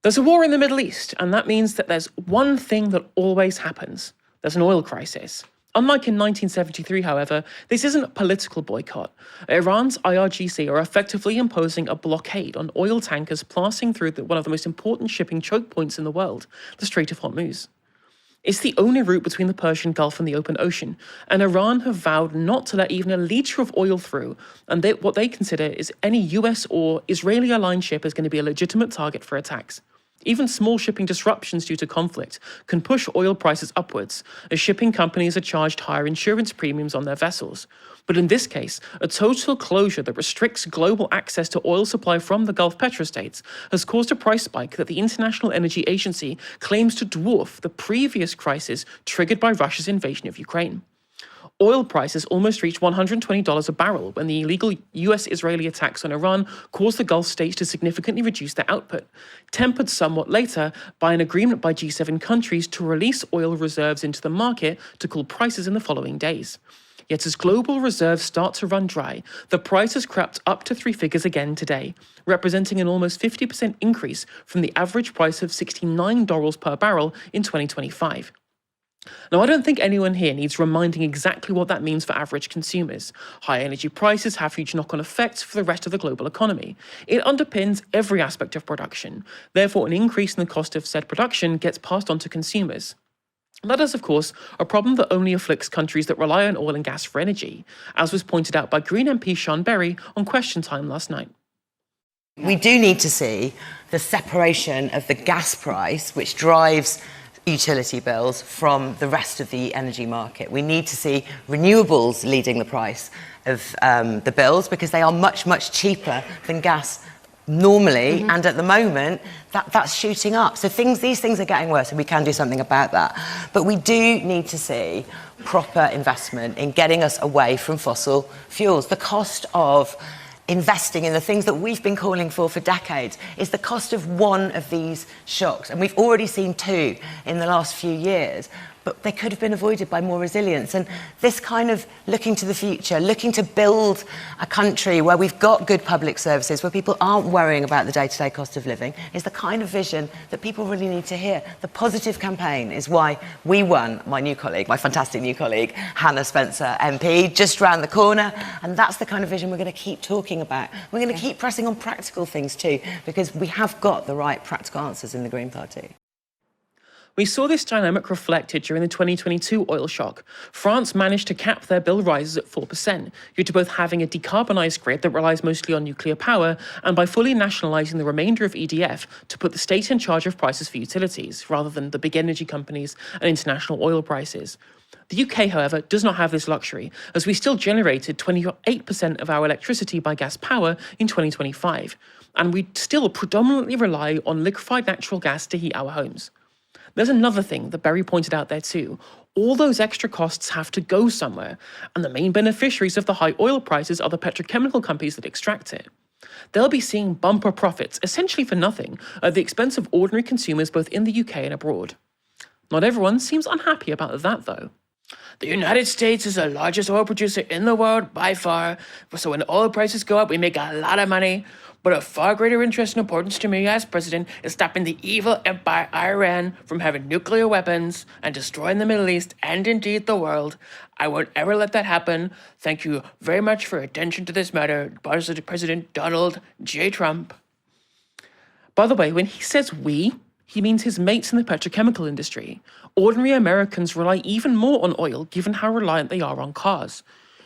There's a war in the Middle East, and that means that there's one thing that always happens. There's an oil crisis. Unlike in 1973, however, this isn't a political boycott. Iran's IRGC are effectively imposing a blockade on oil tankers passing through one of the most important shipping choke points in the world, the Strait of Hormuz. It's the only route between the Persian Gulf and the open ocean, and Iran have vowed not to let even a litre of oil through, and what they consider is any US or Israeli-aligned ship is going to be a legitimate target for attacks. Even small shipping disruptions due to conflict can push oil prices upwards, as shipping companies are charged higher insurance premiums on their vessels. But in this case, a total closure that restricts global access to oil supply from the Gulf petrostates has caused a price spike that the International Energy Agency claims to dwarf the previous crisis triggered by Russia's invasion of Ukraine. Oil prices almost reached $120 a barrel when the illegal US-Israeli attacks on Iran caused the Gulf states to significantly reduce their output, tempered somewhat later by an agreement by G7 countries to release oil reserves into the market to cool prices in the following days. Yet as global reserves start to run dry, the price has crept up to three figures again today, representing an almost 50% increase from the average price of $69 per barrel in 2025. Now, I don't think anyone here needs reminding exactly what that means for average consumers. High energy prices have huge knock-on effects for the rest of the global economy. It underpins every aspect of production. Therefore, an increase in the cost of said production gets passed on to consumers. That is, of course, a problem that only afflicts countries that rely on oil and gas for energy, as was pointed out by Green MP Sean Berry on Question Time last night. We do need to see the separation of the gas price, which drives utility bills, from the rest of the energy market. We need to see renewables leading the price of the bills, because they are much, much cheaper than gas normally, and at the moment that's shooting up. So these things are getting worse, and we can do something about that. But we do need to see proper investment in getting us away from fossil fuels. The cost of investing in the things that we've been calling for decades is the cost of one of these shocks, and we've already seen two in the last few years, but they could have been avoided by more resilience. And this kind of looking to the future, looking to build a country where we've got good public services, where people aren't worrying about the day-to-day cost of living, is the kind of vision that people really need to hear. The positive campaign is why we won. My fantastic new colleague, Hannah Spencer MP, just round the corner, and that's the kind of vision we're going to keep talking about. We're going to keep pressing on practical things too, because we have got the right practical answers in the Green Party. We saw this dynamic reflected during the 2022 oil shock. France managed to cap their bill rises at 4%, due to both having a decarbonised grid that relies mostly on nuclear power, and by fully nationalising the remainder of EDF to put the state in charge of prices for utilities, rather than the big energy companies and international oil prices. The UK, however, does not have this luxury, as we still generated 28% of our electricity by gas power in 2025, and we still predominantly rely on liquefied natural gas to heat our homes. There's another thing that Berry pointed out there too. All those extra costs have to go somewhere, and the main beneficiaries of the high oil prices are the petrochemical companies that extract it. They'll be seeing bumper profits, essentially for nothing, at the expense of ordinary consumers both in the UK and abroad. Not everyone seems unhappy about that, though. The United States is the largest oil producer in the world by far, so when oil prices go up, we make a lot of money. But of far greater interest and importance to me as president is stopping the evil empire Iran from having nuclear weapons and destroying the Middle East and indeed the world. I won't ever let that happen. Thank you very much for attention to this matter, President Donald J. Trump. By the way, when he says we, he means his mates in the petrochemical industry. Ordinary Americans rely even more on oil given how reliant they are on cars.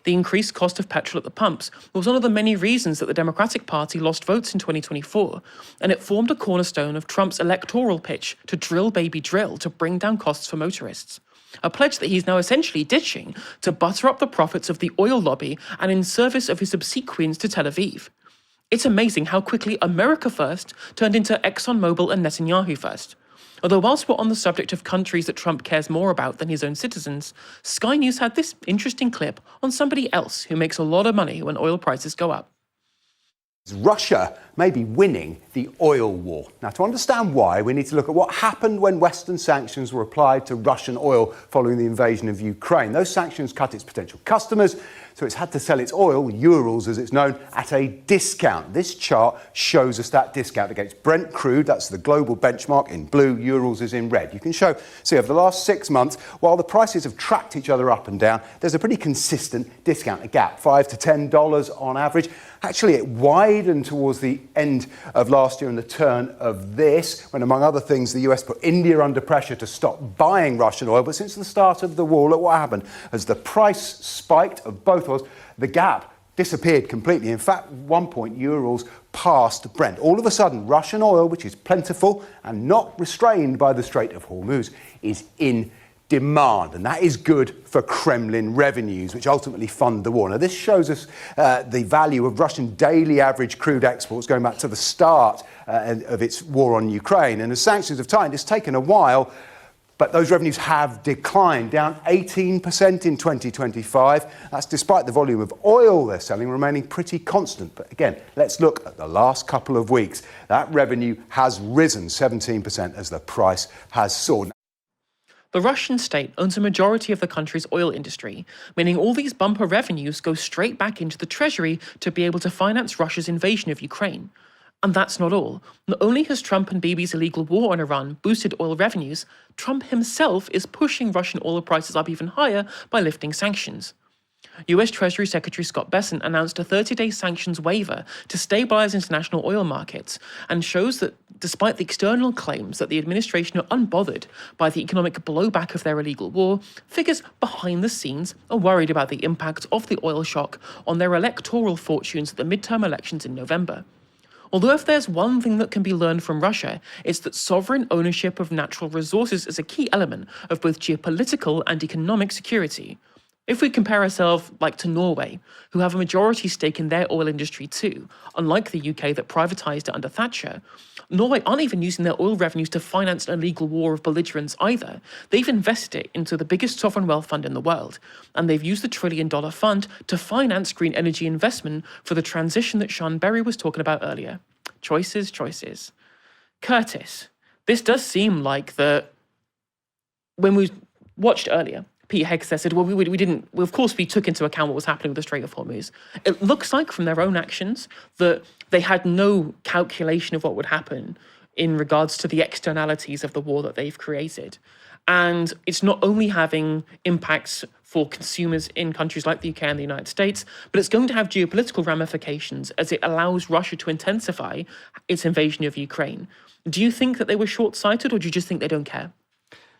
The increased cost of petrol at the pumps was one of the many reasons that the Democratic Party lost votes in 2024, and it formed a cornerstone of Trump's electoral pitch to drill baby drill to bring down costs for motorists. A pledge that he's now essentially ditching to butter up the profits of the oil lobby and in service of his obsequience to Tel Aviv. It's amazing how quickly America First turned into ExxonMobil and Netanyahu First. Although whilst we're on the subject of countries that Trump cares more about than his own citizens, Sky News had this interesting clip on somebody else who makes a lot of money when oil prices go up. Russia may be winning the oil war. Now, to understand why, we need to look at what happened when Western sanctions were applied to Russian oil following the invasion of Ukraine. Those sanctions cut its potential customers, so it's had to sell its oil, Urals as it's known, at a discount. This chart shows us that discount against Brent crude, that's the global benchmark in blue, Urals is in red. You can see over the last 6 months, while the prices have tracked each other up and down, there's a pretty consistent discount, a gap, $5 to $10 on average. Actually, it widened towards the end of last year and the turn of this, when, among other things, the US put India under pressure to stop buying Russian oil. But since the start of the war, look what happened. As the price spiked of both oils, the gap disappeared completely. In fact, at one point, Urals passed Brent. All of a sudden, Russian oil, which is plentiful and not restrained by the Strait of Hormuz, is in demand, and that is good for Kremlin revenues, which ultimately fund the war. Now, this shows us the value of Russian daily average crude exports going back to the start of its war on Ukraine. And as sanctions have tightened, it's taken a while, but those revenues have declined, down 18% in 2025. That's despite the volume of oil they're selling remaining pretty constant. But again, let's look at the last couple of weeks. That revenue has risen 17% as the price has soared. The Russian state owns a majority of the country's oil industry, meaning all these bumper revenues go straight back into the treasury to be able to finance Russia's invasion of Ukraine. And that's not all. Not only has Trump and Bibi's illegal war on Iran boosted oil revenues, Trump himself is pushing Russian oil prices up even higher by lifting sanctions. US Treasury Secretary Scott Bessent announced a 30-day sanctions waiver to stabilize international oil markets, and shows that despite the external claims that the administration are unbothered by the economic blowback of their illegal war, figures behind the scenes are worried about the impact of the oil shock on their electoral fortunes at the midterm elections in November. Although if there's one thing that can be learned from Russia, it's that sovereign ownership of natural resources is a key element of both geopolitical and economic security. If we compare ourselves to Norway, who have a majority stake in their oil industry too, unlike the UK that privatised it under Thatcher, Norway aren't even using their oil revenues to finance an illegal war of belligerents either. They've invested it into the biggest sovereign wealth fund in the world, and they've used the $1 trillion fund to finance green energy investment for the transition that Sean Berry was talking about earlier. Choices, choices. Curtis, this does seem like when we watched earlier, Pete Hegseth said, well, of course we took into account what was happening with the Strait of Hormuz. It looks like from their own actions that they had no calculation of what would happen in regards to the externalities of the war that they've created. And it's not only having impacts for consumers in countries like the UK and the United States, but it's going to have geopolitical ramifications as it allows Russia to intensify its invasion of Ukraine. Do you think that they were short-sighted, or do you just think they don't care?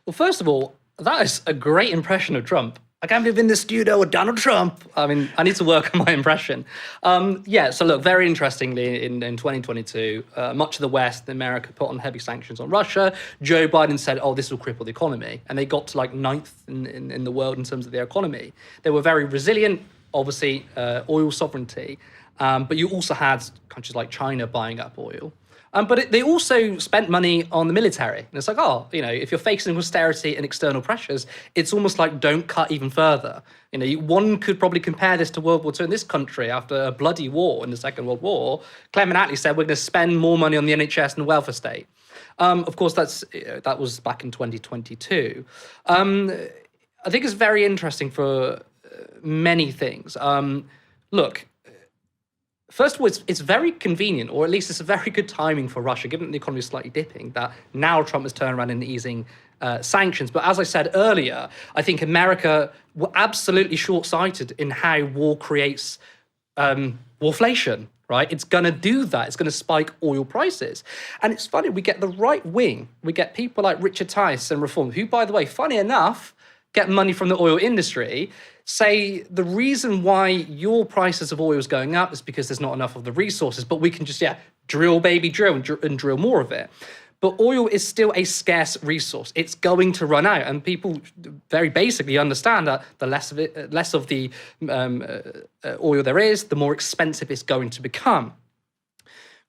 Well, first of all, that is a great impression of Trump. I can't believe in the studio with Donald Trump. I mean, I need to work on my impression. So look, very interestingly, in 2022, much of the West, America, put on heavy sanctions on Russia. Joe Biden said, this will cripple the economy. And they got to ninth in the world in terms of their economy. They were very resilient, obviously, oil sovereignty. But you also had countries like China buying up oil. But they also spent money on the military. And it's if you're facing austerity and external pressures, it's almost like don't cut even further. One could probably compare this to World War II in this country after a bloody war in the Second World War. Clement Attlee said, we're going to spend more money on the NHS and the welfare state. Of course, that was back in 2022. I think it's very interesting for many things. Look, first of all, it's very convenient, or at least it's a very good timing for Russia, given that the economy is slightly dipping, that now Trump has turned around and easing sanctions. But as I said earlier, I think America were absolutely short-sighted in how war creates warflation, right? It's going to do that. It's going to spike oil prices. And it's funny, we get the right wing. We get people like Richard Tice and Reform, who, by the way, funny enough, get money from the oil industry, say the reason why your prices of oil is going up is because there's not enough of the resources, but we can just, drill, baby, drill, and drill more of it. But oil is still a scarce resource. It's going to run out, and people very basically understand that the less of the oil there is, the more expensive it's going to become.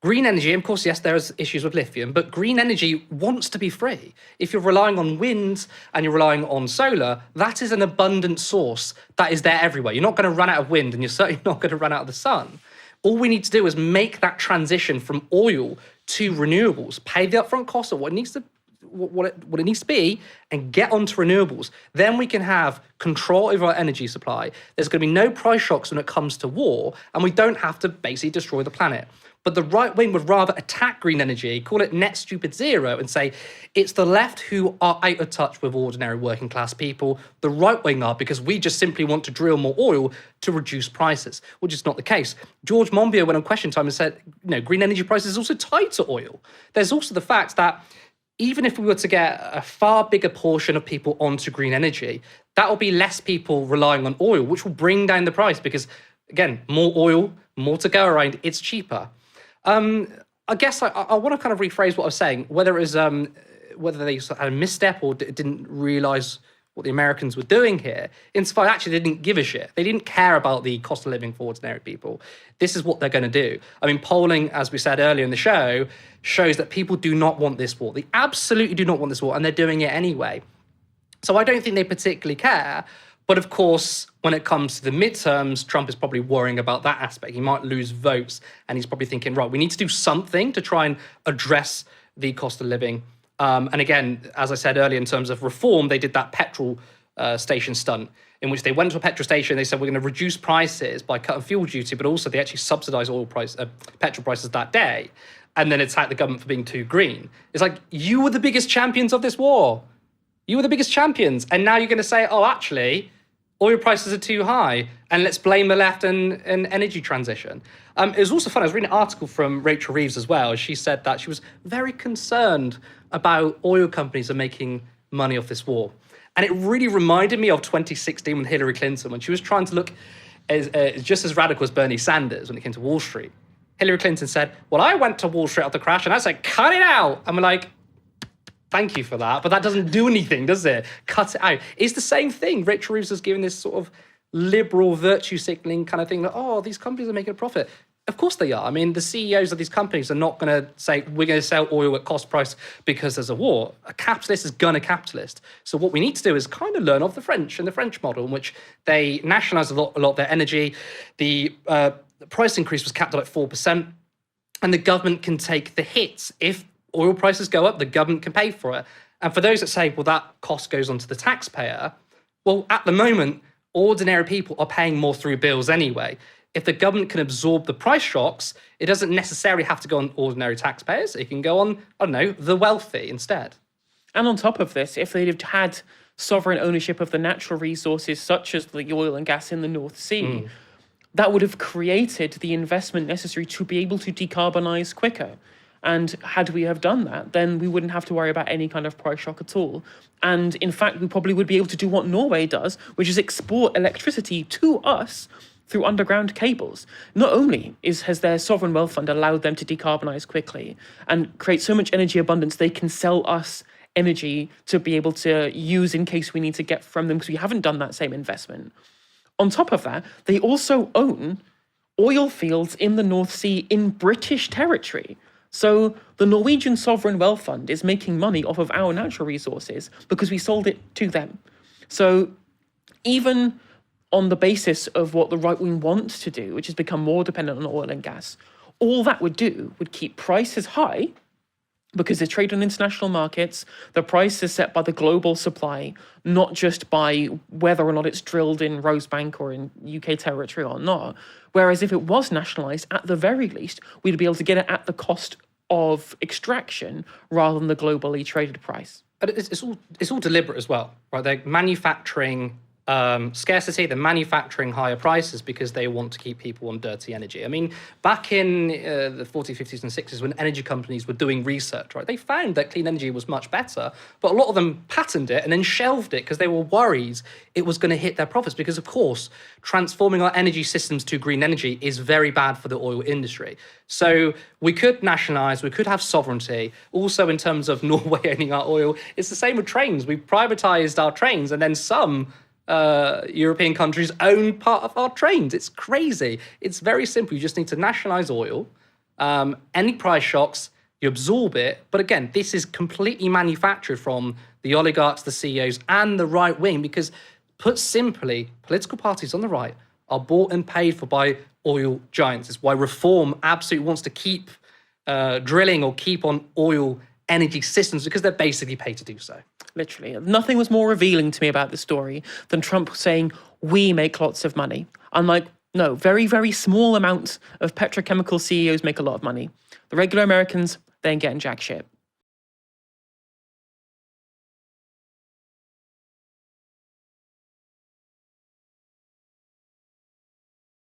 Green energy, of course, yes, there's issues with lithium, but green energy wants to be free. If you're relying on wind and you're relying on solar, that is an abundant source that is there everywhere. You're not going to run out of wind, and you're certainly not going to run out of the sun. All we need to do is make that transition from oil to renewables, pay the upfront cost of what needs to what it needs to be and get onto renewables. Then we can have control over our energy supply. There's going to be no price shocks when it comes to war, and we don't have to basically destroy the planet. But the right wing would rather attack green energy, call it net stupid zero, and say it's the left who are out of touch with ordinary working class people. The right wing are, because we just simply want to drill more oil to reduce prices, which is not the case. George Monbiot went on Question Time and said, green energy prices is also tied to oil. There's also the fact that even if we were to get a far bigger portion of people onto green energy, that will be less people relying on oil, which will bring down the price because, again, more oil, more to go around, it's cheaper. I guess I want to kind of rephrase what I was saying, whether it was whether they had a misstep or didn't realize what the Americans were doing here. Insofar, actually, they didn't give a shit. They didn't care about the cost of living for ordinary people. This is what they're going to do. I mean, polling, as we said earlier in the show, shows that people do not want this war. They absolutely do not want this war, and they're doing it anyway. So I don't think they particularly care. But of course, when it comes to the midterms, Trump is probably worrying about that aspect. He might lose votes, and he's probably thinking, right, we need to do something to try and address the cost of living. And again, as I said earlier, in terms of reform, they did that petrol station stunt in which they went to a petrol station. They said, we're going to reduce prices by cutting fuel duty, but also they actually subsidise petrol prices that day, and then attack the government for being too green. It's like, you were the biggest champions of this war. You were the biggest champions. And now you're going to say, oh, actually, oil prices are too high, and let's blame the left and energy transition. It was also fun. I was reading an article from Rachel Reeves as well. She said that she was very concerned about oil companies are making money off this war. And it really reminded me of 2016 when Hillary Clinton, when she was trying to look just as radical as Bernie Sanders when it came to Wall Street. Hillary Clinton said, well, I went to Wall Street after the crash, and I said, cut it out. And we're like, thank you for that, but that doesn't do anything, does it? Cut it out. It's the same thing. Rachel Reeves is giving this sort of liberal virtue signaling kind of thing that, oh, these companies are making a profit. Of course they are. I mean, the CEOs of these companies are not going to say, we're going to sell oil at cost price because there's a war. A capitalist is gonna capitalist. So what we need to do is kind of learn off the French and the French model, in which they nationalised a lot of their energy. The price increase was capped at like 4%, and the government can take the hits. If oil prices go up, the government can pay for it. And for those that say, well, that cost goes on to the taxpayer, well, at the moment, ordinary people are paying more through bills anyway. If the government can absorb the price shocks, it doesn't necessarily have to go on ordinary taxpayers. It can go on, I don't know, the wealthy instead. And on top of this, if they'd have had sovereign ownership of the natural resources, such as the oil and gas in the North Sea, that would have created the investment necessary to be able to decarbonise quicker. And had we have done that, then we wouldn't have to worry about any kind of price shock at all. And in fact, we probably would be able to do what Norway does, which is export electricity to us through underground cables. Not only has their sovereign wealth fund allowed them to decarbonise quickly and create so much energy abundance, they can sell us energy to be able to use in case we need to get from them, because we haven't done that same investment. On top of that, they also own oil fields in the North Sea in British territory. So the Norwegian Sovereign Wealth Fund is making money off of our natural resources because we sold it to them. So even on the basis of what the right wing wants to do, which is become more dependent on oil and gas, all that would do would keep prices high because they trade on international markets. The price is set by the global supply, not just by whether or not it's drilled in Rosebank or in UK territory or not. Whereas if it was nationalised, at the very least, we'd be able to get it at the cost of extraction rather than the globally traded price. But it's all deliberate as well, right? They're manufacturing scarcity, they're manufacturing higher prices because they want to keep people on dirty energy. I mean, back in the 40s, 50s and 60s, when energy companies were doing research, right, they found that clean energy was much better, but a lot of them patented it and then shelved it because they were worried it was going to hit their profits because, of course, transforming our energy systems to green energy is very bad for the oil industry. So we could nationalise, we could have sovereignty. Also, in terms of Norway owning our oil, it's the same with trains. We've privatised our trains, and then some European countries own part of our trains. It's crazy. It's very simple. You just need to nationalise oil. Any price shocks, you absorb it. But again, this is completely manufactured from the oligarchs, the CEOs, and the right wing, because put simply, political parties on the right are bought and paid for by oil giants. It's why Reform absolutely wants to keep drilling or keep on oil energy systems because they're basically paid to do so. Literally. Nothing was more revealing to me about this story than Trump saying, we make lots of money. I'm like, no, very, very small amounts of petrochemical CEOs make a lot of money. The regular Americans, they ain't getting jack shit.